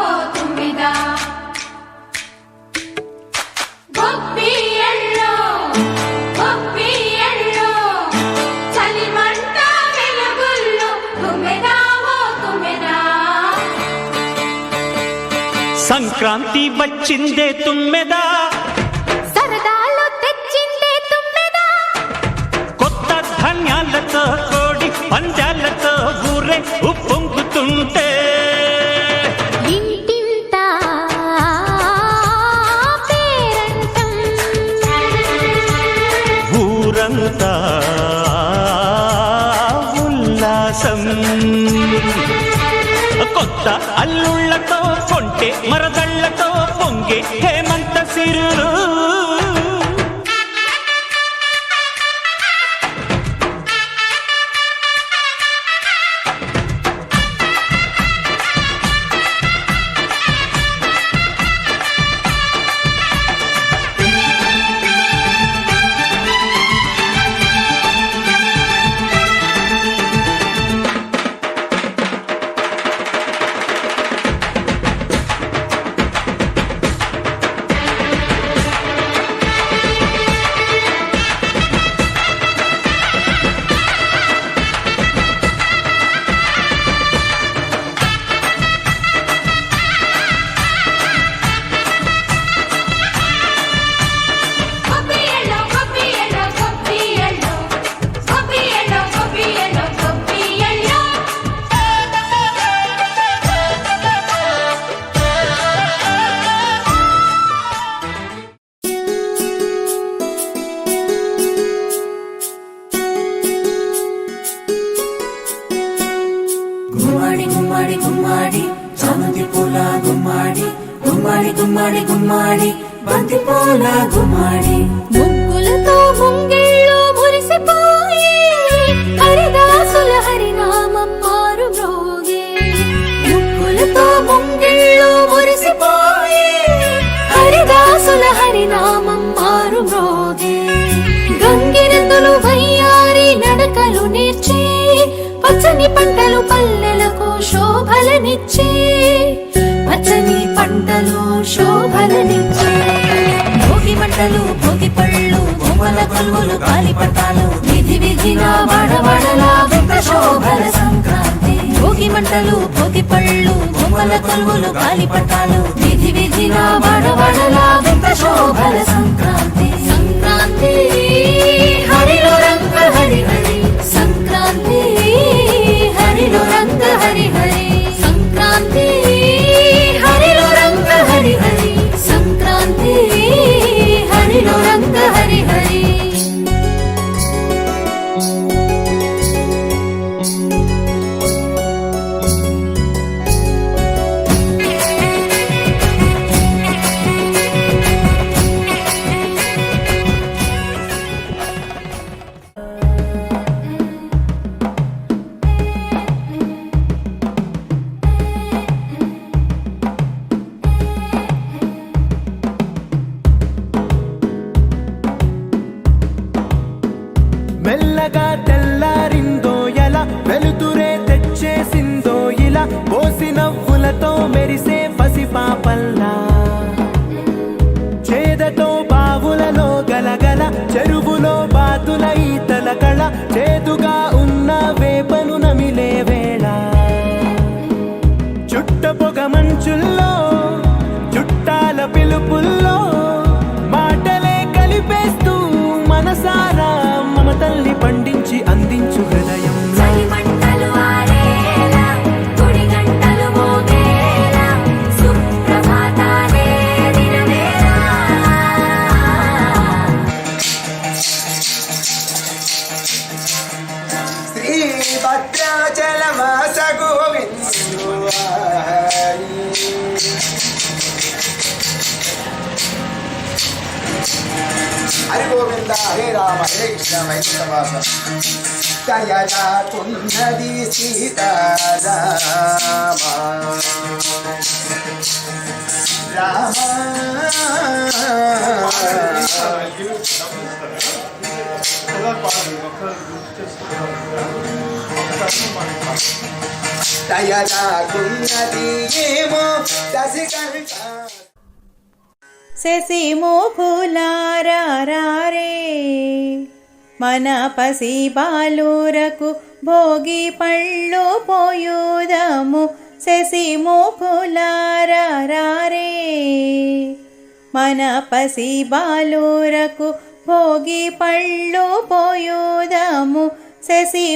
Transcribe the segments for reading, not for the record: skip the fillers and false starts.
ఓ తుమ్మెద గొప్పియల్లో చలిమంట వెలుగుల్లో తుమ్మెద ఓ తుమ్మెద సంక్రాంతి వచ్చిందే తుమ్మెద సరదాలు తెచ్చిందే తుమ్మెద కొత్త ధాన్యాలతో కోడి పంజాలతో ఊరే ఉప్పొంగుతుంటే ఇంటింత పేరంటం ఊరంతా ఉల్లాసం కొత్త అల్లుళ్లతో కొంటే మరదళ్లతో పొంగే హేమంత సిరులు గుమ్మడి గుమ్మడి గుమ్మడి చామంతి పూల గుమ్మడి గుమ్మడి గుమ్మడి గుమ్మడి బంతి పూల గుమ్మడి ముగ్గులతో ముంగిళ్ళు మురిసిపోయి హరిదాసుల హరినామం మారు మ్రోగే ముగ్గులతో ముంగిళ్ళు మురిసిపోయి హరిదాసుల హరినామం మారు మ్రోగే గంగిరెద్దులు వయ్యారి నడకలు నేర్చి పచ్చని పంటలు పల్లెలకు శోభలనిచ్చే పచ్చని పంటలు శోభలనిచ్చే భోగి మంటలు భోగి పళ్ళు బొమ్మల కొలువులు గాలి పటాలు విధి విధిగా వాడవాడలా వింత శోభల సంక్రాంతి భోగి మంటలు భోగి పళ్ళు బొమ్మల కొలువులు గాలి పటాలు విధి విధిగా వాడవాడలా వింత శోభల సంక్రాంతి సంక్రాంతి హరిలో రంగ హరి హరి సంక్రాంతి హరిలో రంగ హరి హరి సంక్రాంతి హరిలో రంగ హరి హరి సంక్రాంతి హరిలో రంగ హరి హరి మెల్లగా తెల్లారిందో ఎలా వెలుతురే తెచ్చేసిందో ఇలా పోసి నవ్వులతో మెరిసే పసిపాపల్లా చేదతో బావులలో గలగల చెరువులో బాతుల ఈతల కళ చేదుగా ఉన్న వేపను నమిలే వేళ చుట్ట పొగ మంచుల్లో చుట్టాల పిలుపుల్లో మాటలే కలిపేస్తూ మనసారా మమతల్ని పండించి అందించు హృదయం చలిమంటలు ఆరేలా గుడి గంటలు మోగేలా సుప్రభాతాలే దినవేళ శ్రీ భద్రాచలమాస గోవిందు హరి గోవింద హరే రామ హరే కృష్ణ వైష్ణవాస దయదాతున్నది సీతారామ రామ దయదాకున్నది ఏమో శశికంఠ శశిముఖులారారే మన పసి బాలురకు భోగి పళ్ళు పోయుదము శశిముఖులారారే మన పసి బాలురకు భోగి పళ్ళు పోయుదము శశిముఖులారారే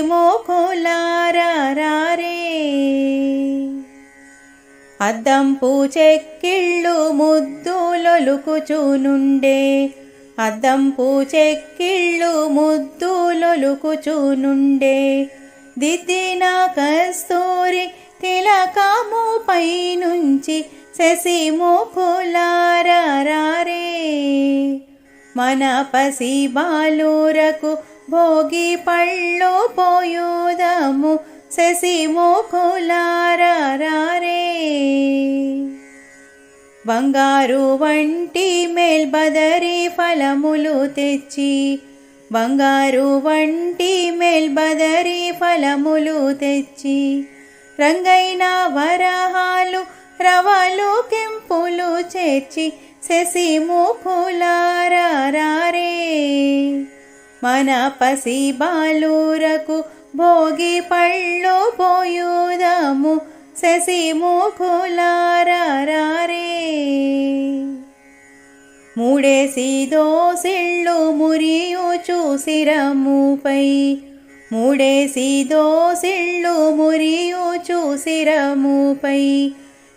అద్దంపు చెక్కిళ్ళు ముద్దులొలుకుచునుండే అద్దంపు చెక్కిళ్ళు ముద్దులొలుకుచునుండే దిద్దిన కస్తూరి తిలకము పైనుంచి శశిముఖులారారే మన పసి బాలురకు భోగి పళ్ళు పోయుదము శశిముఖులారారే బంగారు వంటి మేల్బదరి ఫలములు తెచ్చి బంగారు వంటి మేల్బదరి ఫలములు తెచ్చి రంగైన వరహాలు రవలు కెంపులు చేర్చి శశిముఖులారారే మన పసి బాలురకు భోగి పళ్ళు పోయుదము శశిముఖులారారే మూడేసి దోసిళ్ళు మురియుచు శిరముపై మూడేసి దోసిళ్ళు మురియుచు శిరముపై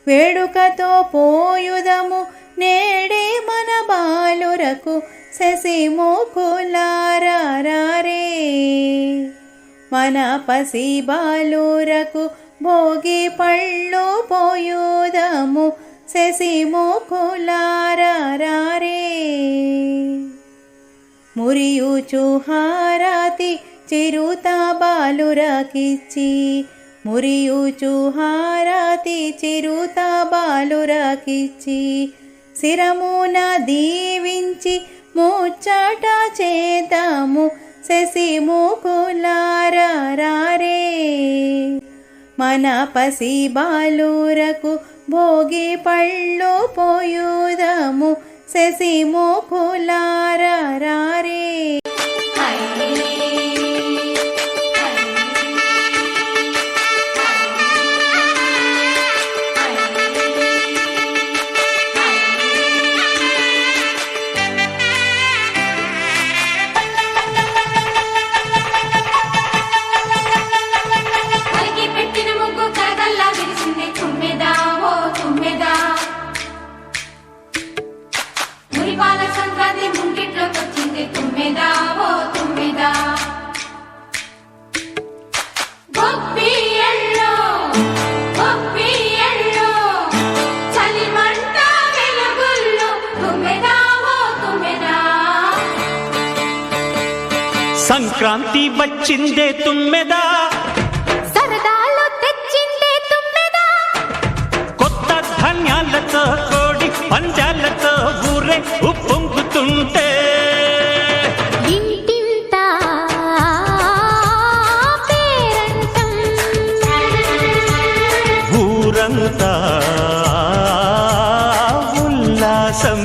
వేడుకతో పోయుదము నేడే మన బాలురకు శశిముఖులారారే మన పసి బాలురకు భోగి పళ్ళు పోయుదము శశిముఖులారారే మురియుచు హారతి చిరుత బాలురకిచ్చి మురియుచు హారతి చిరుత బాలురకిచ్చి శిరమున దీవించి ముచ్చట చేతము శశిముఖులారారే మన పసి బాలురకు భోగి పళ్ళు పోయుదము శశిముఖులారారే పలికి పెట్టిన ముగ్గు కరగల్లా విరిసింది తుమ్మెదా ఓ తుమ్మెదా మురిపాల సంక్రాంతి ముంగిట్లోకొచ్చింది తుమ్మెదా ఓ తుమ్మెదా గొప్పి ఎల్లో చలిమంట వెలుగుల్లో తుమ్మెదా ఓ తుమ్మెదా సంక్రాంతి వచ్చిందే తుమ్మెదా సరదాలు తెచ్చిందే తుమ్మెదా కొత్త ధాన్యాలతో కోడి పంజాలతో ఊరే ఉప్పొంగుతుంటే ఇంటింత పేరంటం ఊరంతా ఉల్లాసం